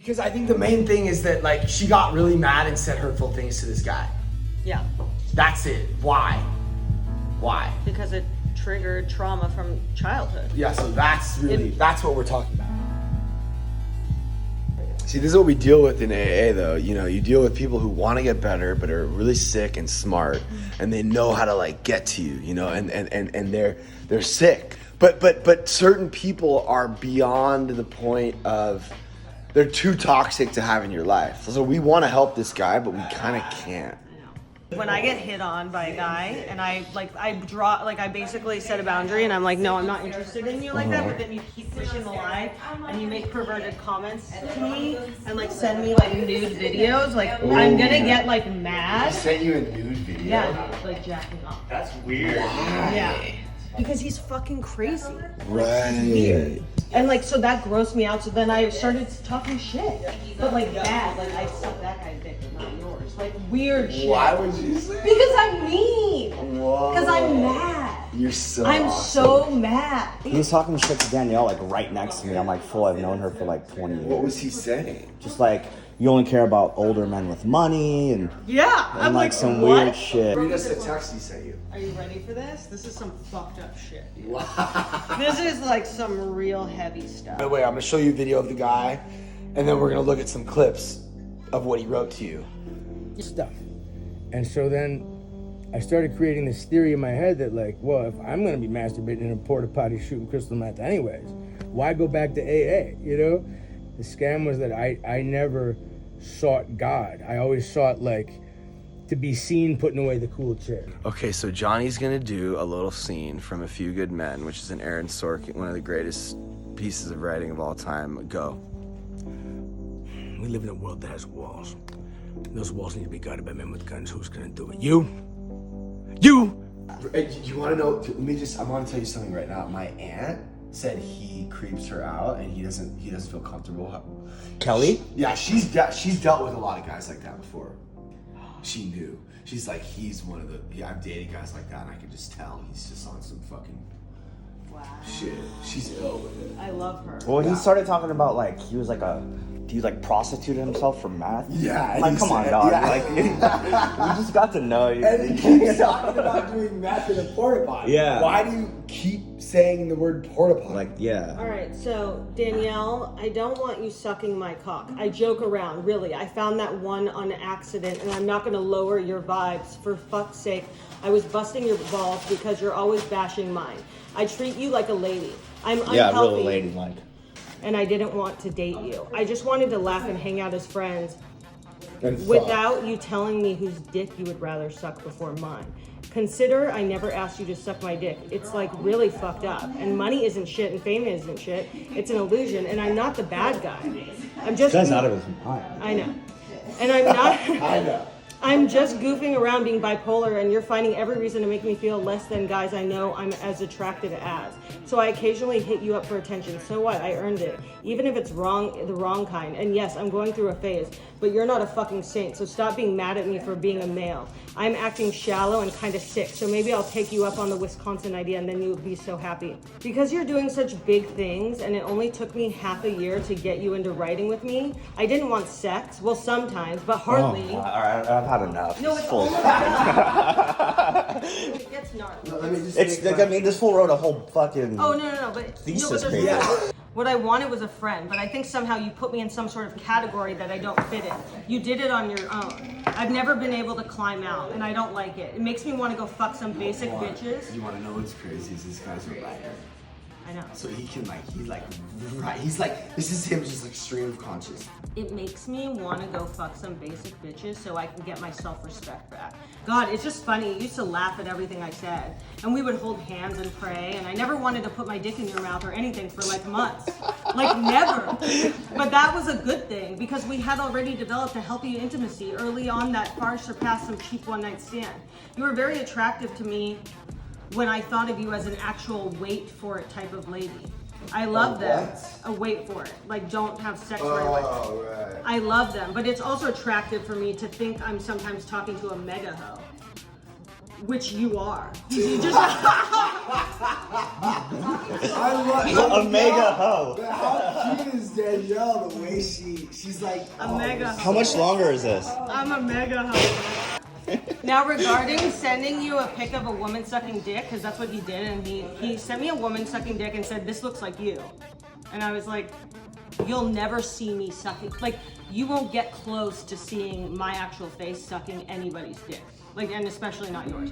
Because I think the main thing is that like she got really mad and said hurtful things to this guy. Yeah. That's it. Why? Because it triggered trauma from childhood. Yeah, so that's what we're talking about. See, this is what we deal with in AA though. You know, you deal with people who want to get better but are really sick and smart and they know how to like get to you, you know, and they're sick. But certain people are beyond the point of they're too toxic to have in your life. So we want to help this guy, but we kind of can't. When I get hit on by a guy and I basically set a boundary and I'm like, no, I'm not interested in you like that, but then you keep pushing the line and you make perverted comments to me and like send me like nude videos, like I'm gonna get like mad. He sent you a nude video? Yeah, like jacking off. That's weird. Yeah. Because he's fucking crazy. Right. And like, so that grossed me out. So then I started talking shit, but like bad. Like I sucked that guy's dick, but not yours. Like weird shit. Why would you say? Because I'm mean. Whoa. Because I'm mad. You're so I'm awesome. so mad. He was talking shit to Danielle like right next to me. I'm like, fool, I've known her for like 20 years. What was he saying? Just like, you only care about older men with money and I'm like some what? weird shit. Read us the text he sent you. Are you ready for this? This is some fucked up shit. Wow. This is like some real heavy stuff. By the way, I'm gonna show you a video of the guy, and then we're gonna look at some clips of what he wrote to you. Stuff. And so then I started creating this theory in my head that like, well, if I'm gonna be masturbating in a porta potty shooting crystal meth anyways, why go back to AA, you know? The scam was that I never sought God. I always sought like to be seen putting away the cool chair. Okay, so Johnny's gonna do a little scene from A Few Good Men, which is an Aaron Sorkin, one of the greatest pieces of writing of all time. Go. We live in a world that has walls. Those walls need to be guarded by men with guns. Who's gonna do it? You? You? You wanna know, I wanna tell you something right now. My aunt said he creeps her out and he doesn't feel comfortable. Kelly? Yeah, she's dealt with a lot of guys like that before. She knew. She's like, he's one of the, I've dated guys like that and I can just tell he's just on some fucking shit. She's ill with it. I love her. Well, he started talking about like, he prostituted himself for meth. Yeah. I'm like, come on, dog. Yeah. Like, we just got to know you. And he keeps talking about doing meth in a porta potty. Yeah. Why do you keep saying the word porta potty? Like, yeah. All right, so Danielle, I don't want you sucking my cock. I joke around, really. I found that one on accident, and I'm not going to lower your vibes. For fuck's sake, I was busting your balls because you're always bashing mine. I treat you like a lady. I'm unhealthy. Yeah, really ladylike. And I didn't want to date you. I just wanted to laugh and hang out as friends And fuck. without you telling me whose dick you would rather suck before mine. Consider I never asked you to suck my dick. It's like really fucked up. And money isn't shit and fame isn't shit. It's an illusion and I'm not the bad guy. I'm just... This guy's out of his mind. I know. And I'm not... I know. I'm just goofing around being bipolar and you're finding every reason to make me feel less than guys I know I'm as attractive as. So I occasionally hit you up for attention. So what? I earned it. Even if it's wrong, the wrong kind. And yes, I'm going through a phase, but you're not a fucking saint. So stop being mad at me for being a male. I'm acting shallow and kind of sick. So maybe I'll take you up on the Wisconsin idea and then you'll be so happy. Because you're doing such big things and it only took me half a year to get you into writing with me. I didn't want sex. Well, sometimes, but hardly. Oh, all right, I've had enough. No, it's full. all It gets gnarly. Let me just It's like, I mean, this fool wrote a whole fucking Oh, no, but thesis there's paper. more. What I wanted was a friend, but I think somehow you put me in some sort of category that I don't fit in. You did it on your own. I've never been able to climb out, and I don't like it. It makes me want to go fuck some basic bitches. You want to know what's crazy? Is this guy's a writer. I know. So he can he's like, this is him just like stream of conscious. It makes me want to go fuck some basic bitches so I can get my self-respect back. God, it's just funny. You used to laugh at everything I said. And we would hold hands and pray. And I never wanted to put my dick in your mouth or anything for like months. Like never. But that was a good thing because we had already developed a healthy intimacy early on that far surpassed some cheap one-night stand. You were very attractive to me when I thought of you as an actual wait for it type of lady. I love them. A wait for it. Like don't have sex right away. Oh, right. I love them, but it's also attractive for me to think I'm sometimes talking to a mega hoe. Which you are. You just I love a mega hoe. How cute is Danielle, the way she's like A mega How much longer is this? I'm a mega hustler. Now, regarding sending you a pic of a woman sucking dick, because that's what he did, and he sent me a woman sucking dick and said, "This looks like you," and I was like, "You'll never see me sucking. Like, you won't get close to seeing my actual face sucking anybody's dick, like, and especially not yours."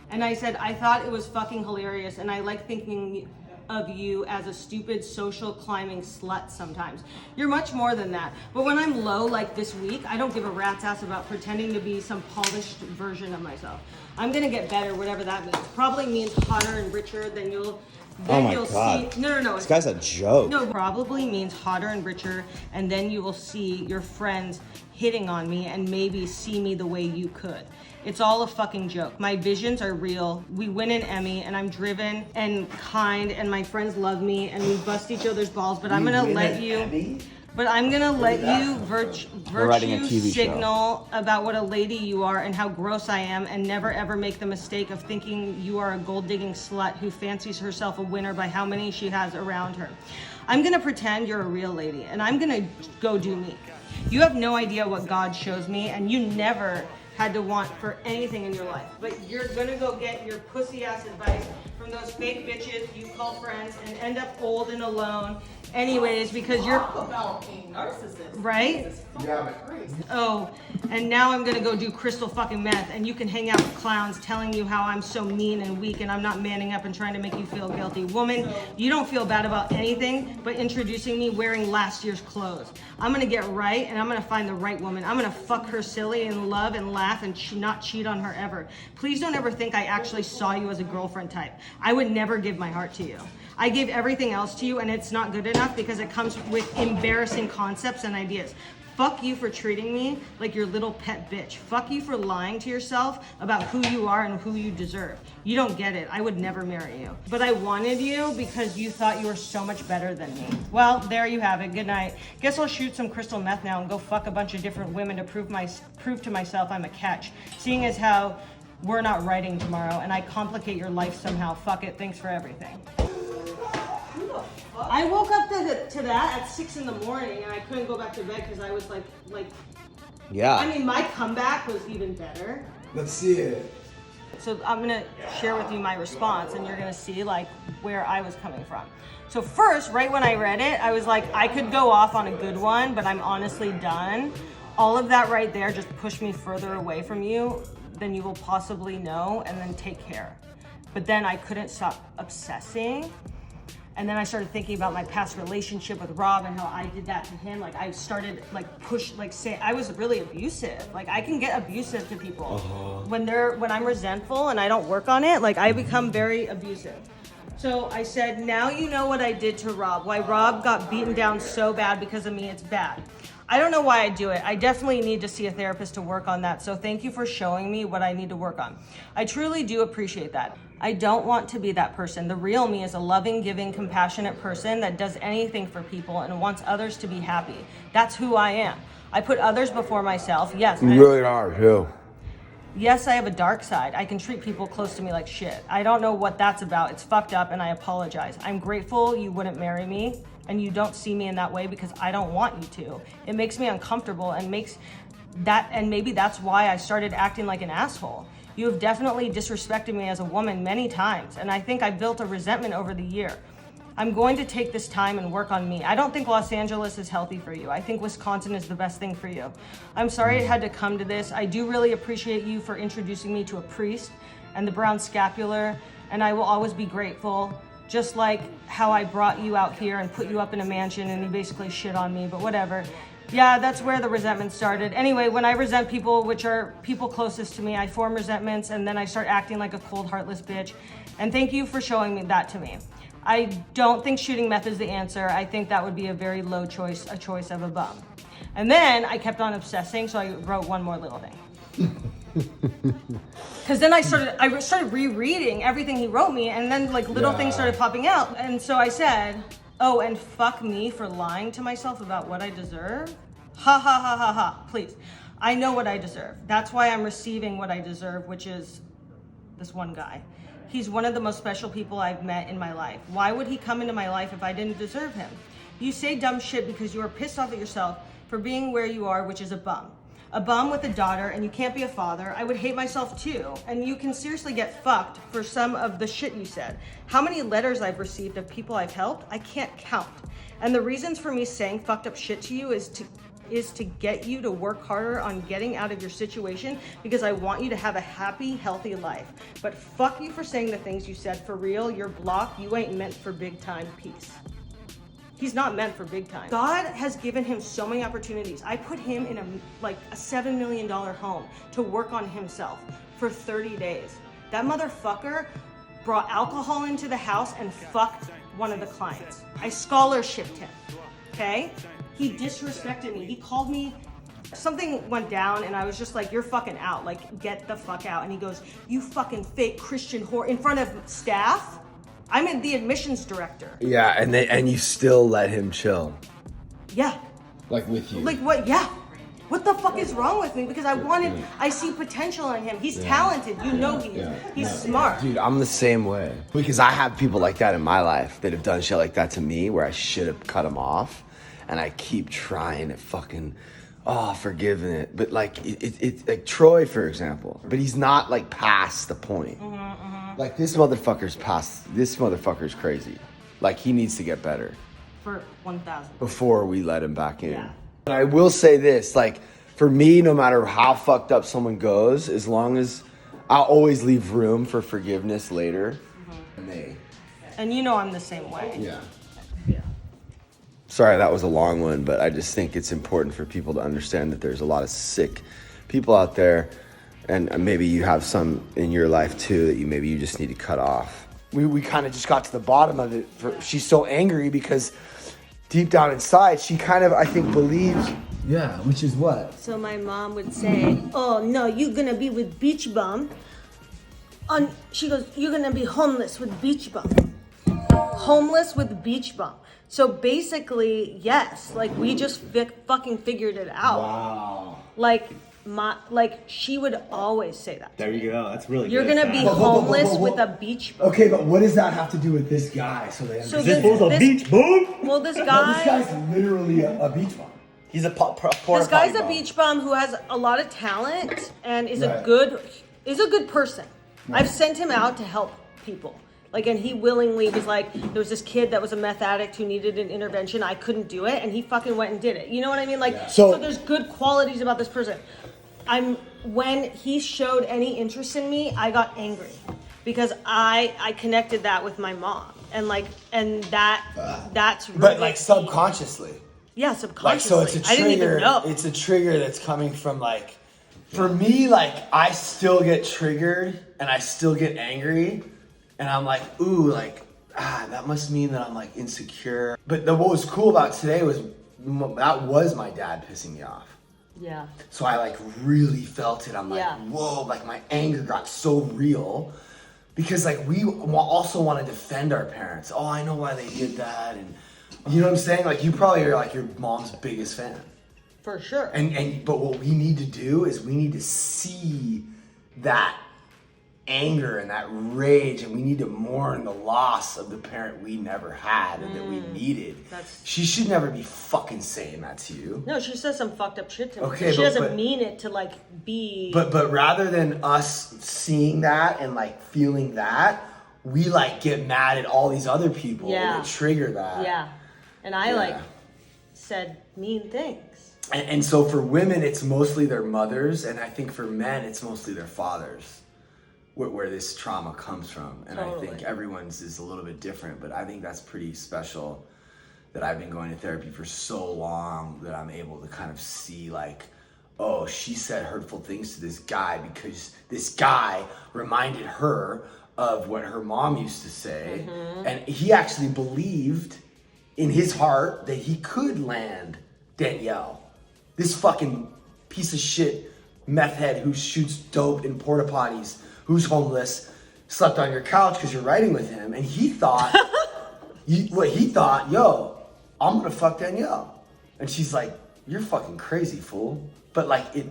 And I said, "I thought it was fucking hilarious, and I like thinking of you as a stupid social climbing slut sometimes. You're much more than that. But when I'm low like this week, I don't give a rat's ass about pretending to be some polished version of myself. I'm gonna get better, whatever that means. Probably means hotter and richer than you'll Oh my God. see. No. This guy's a joke. No, probably means hotter and richer, and then you will see your friends hitting on me and maybe see me the way you could. It's all a fucking joke. My visions are real. We win an Emmy, and I'm driven and kind, and my friends love me, and we bust each other's balls. But I'm gonna let you. But I'm gonna let you writing a virtue TV show. signal about what a lady you are and how gross I am, and never ever make the mistake of thinking you are a gold digging slut who fancies herself a winner by how many she has around her. I'm gonna pretend you're a real lady, and I'm gonna go do me. You have no idea what God shows me, and you never had to want for anything in your life. But you're gonna go get your pussy ass advice from those fake bitches you call friends and end up old and alone anyways because you're about a narcissist. right? Oh, and now I'm gonna go do crystal fucking meth, and you can hang out with clowns telling you how I'm so mean and weak and I'm not manning up and trying to make you feel guilty. Woman, you don't feel bad about anything but introducing me wearing last year's clothes. I'm gonna get right, and I'm gonna find the right woman. I'm gonna fuck her silly and love and laugh and not cheat on her ever. Please don't ever think I actually saw you as a girlfriend type. I would never give my heart to you. I gave everything else to you, and it's not good enough because it comes with embarrassing concepts and ideas. Fuck you for treating me like your little pet bitch. Fuck you for lying to yourself about who you are and who you deserve. You don't get it. I would never marry you. But I wanted you because you thought you were so much better than me. Well, there you have it. Good night. Guess I'll shoot some crystal meth now and go fuck a bunch of different women to prove to myself I'm a catch. Seeing as how we're not writing tomorrow and I complicate your life somehow. Fuck it. Thanks for everything. I woke up to that at 6 in the morning, and I couldn't go back to bed because I was like, Yeah. I mean, my comeback was even better. Let's see it. So I'm gonna share with you my response, and you're gonna see like where I was coming from. So first, right when I read it, I was like, I could go off on a good one, but I'm honestly done. All of that right there just pushed me further away from you than you will possibly know, and then take care. But then I couldn't stop obsessing. And then I started thinking about my past relationship with Rob and how I did that to him. Like I started say I was really abusive. Like I can get abusive to people when I'm resentful and I don't work on it. Like I become very abusive. So I said, now you know what I did to Rob. Why Rob got beaten down so bad because of me. It's bad. I don't know why I do it. I definitely need to see a therapist to work on that. So thank you for showing me what I need to work on. I truly do appreciate that. I don't want to be that person. The real me is a loving, giving, compassionate person that does anything for people and wants others to be happy. That's who I am. I put others before myself. Yes. You really are, too. Yes, I have a dark side. I can treat people close to me like shit. I don't know what that's about. It's fucked up and I apologize. I'm grateful you wouldn't marry me and you don't see me in that way because I don't want you to. It makes me uncomfortable and maybe that's why I started acting like an asshole. You have definitely disrespected me as a woman many times, and I think I built a resentment over the year. I'm going to take this time and work on me. I don't think Los Angeles is healthy for you. I think Wisconsin is the best thing for you. I'm sorry it had to come to this. I do really appreciate you for introducing me to a priest and the brown scapular, and I will always be grateful. Just like how I brought you out here and put you up in a mansion and you basically shit on me, but whatever. Yeah, that's where the resentment started. Anyway, when I resent people, which are people closest to me, I form resentments and then I start acting like a cold, heartless bitch. And thank you for showing me that to me. I don't think shooting meth is the answer. I think that would be a very low choice, a choice of a bum. And then I kept on obsessing, so I wrote one more little thing. Because then I started rereading everything he wrote me, and then like little things started popping out. And so I said, oh, and fuck me for lying to myself about what I deserve? Ha ha ha ha ha, please. I know what I deserve. That's why I'm receiving what I deserve, which is this one guy. He's one of the most special people I've met in my life. Why would he come into my life if I didn't deserve him? You say dumb shit because you are pissed off at yourself for being where you are, which is a bum. A bum with a daughter, and you can't be a father. I would hate myself too. And you can seriously get fucked for some of the shit you said. How many letters I've received of people I've helped, I can't count. And the reasons for me saying fucked up shit to you is to get you to work harder on getting out of your situation, because I want you to have a happy, healthy life. But fuck you for saying the things you said. For real, you're blocked. You ain't meant for big time peace. He's not meant for big time. God has given him so many opportunities. I put him in a $7 million home to work on himself for 30 days. That motherfucker brought alcohol into the house and fucked one of the clients. I scholarshiped him, okay? He disrespected me. He called me, something went down and I was just like, you're fucking out. Like, get the fuck out. And he goes, you fucking fake Christian whore, in front of staff. I'm the admissions director. Yeah, and you still let him chill. Yeah. Like with you. Like what? Yeah. What the fuck is wrong with me? Because I see potential in him. He's talented. You know he is. He's smart. Dude, I'm the same way. Because I have people like that in my life that have done shit like that to me where I should have cut them off. And I keep trying to fucking, forgiving it. But like, it's like Troy, for example. But he's not like past the point. Like this motherfucker's crazy. Like he needs to get better. For 1,000. Before we let him back in. Yeah. And I will say this, like for me, no matter how fucked up someone goes, as long as I'll always leave room for forgiveness later. And you know I'm the same way. Yeah. Yeah. Sorry, that was a long one, but I just think it's important for people to understand that there's a lot of sick people out there, and maybe you have some in your life too that you just need to cut off. We kind of just got to the bottom of it. She's so angry because deep down inside, she kind of, I think, believes. Yeah, which is what? So my mom would say, oh no, you're gonna be with Beach Bum. She goes, you're gonna be homeless with Beach Bum. Homeless with Beach Bum. So basically, yes, like we just fucking figured it out. Wow. Like she would always say that. There you go. That's really You're good. gonna be homeless with a beach bum. Okay, but what does that have to do with this guy? So they So understand. This was a beach boom. Well, this This guy. guy's literally a beach bum. He's a This guy's a beach bum who has a lot of talent and is Right. a good person. I've sent him out to help people. Like, and he willingly was like, there was this kid that was a meth addict who needed an intervention. I couldn't do it, and he fucking went and did it. You know what I mean? Like, so there's good qualities about this person. When he showed any interest in me, I got angry because I connected that with my mom, and that's really But like subconsciously. yeah, Like, subconsciously. so it's a trigger. I didn't even know. It's a trigger that's coming from like, for me, like I still get triggered and I still get angry, and I'm like, ooh, like that must mean that I'm like insecure. But what was cool about today was that was my dad pissing me off. Yeah. So I like really felt it. I'm like, Yeah. whoa, like my anger got so real because like we also want to defend our parents. Oh, I know why they did that, and you know what I'm saying? Like you probably are like your mom's biggest fan. For sure. But what we need to do is we need to see that anger and that rage, and we need to mourn the loss of the parent we never had and that we needed. She should never be fucking saying that to you. No, she says some fucked up shit to me. Okay, she doesn't but mean it to like be. But rather than us seeing that and like feeling that, we like get mad at all these other people that trigger that. Yeah. And I like said mean things. And so for women, it's mostly their mothers, and I think for men, it's mostly their fathers, where this trauma comes from. And Totally. I think everyone's is a little bit different, but I think that's pretty special that I've been going to therapy for so long that I'm able to kind of see like, oh, she said hurtful things to this guy because this guy reminded her of what her mom used to say. Mm-hmm. And he actually believed in his heart that he could land Danielle, this fucking piece of shit meth head who shoots dope in porta potties, who's homeless, slept on your couch because you're riding with him, and he thought, yo, I'm gonna fuck Danielle, and she's like, you're fucking crazy, fool. But like it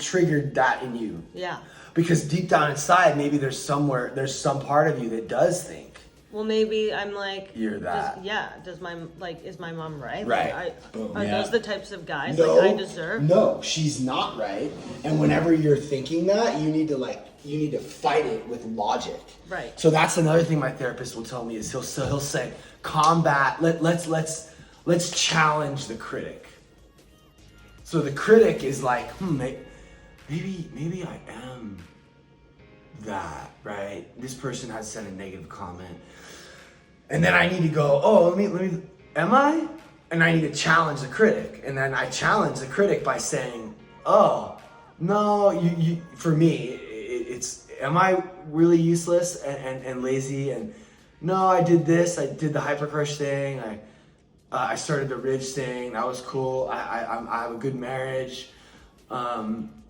triggered that in you. Yeah. Because deep down inside, maybe there's some part of you that does think well, maybe I'm like, You're that. does my, like, is my mom right? Right. Like, Boom. are Yeah. those the types of guys No, like I deserve? No, she's not right. And whenever you're thinking that, you need to fight it with logic. Right. So that's another thing my therapist will tell me is he'll say, combat. Let's challenge the critic. So the critic is like, maybe I am that, right? This person has said a negative comment. And then I need to go, let me, am I? And I need to challenge the critic. And then I challenge the critic by saying, oh, no, you for me, it's, am I really useless and lazy? And no, I did this, I did the hypercrush thing, I started the Ridge thing, that was cool, I have a good marriage.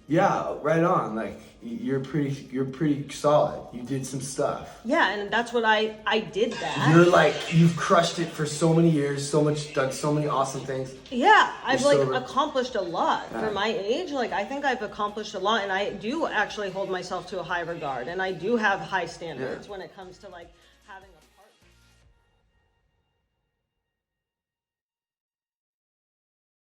Yeah, right on. Like you're pretty solid. You did some stuff. Yeah, and that's what I did that. You're like you've crushed it for so many years, done so many awesome things. Yeah, I've like sober. accomplished a lot for my age. Like I think I've accomplished a lot, and I do actually hold myself to a high regard, and I do have high standards when it comes to like having a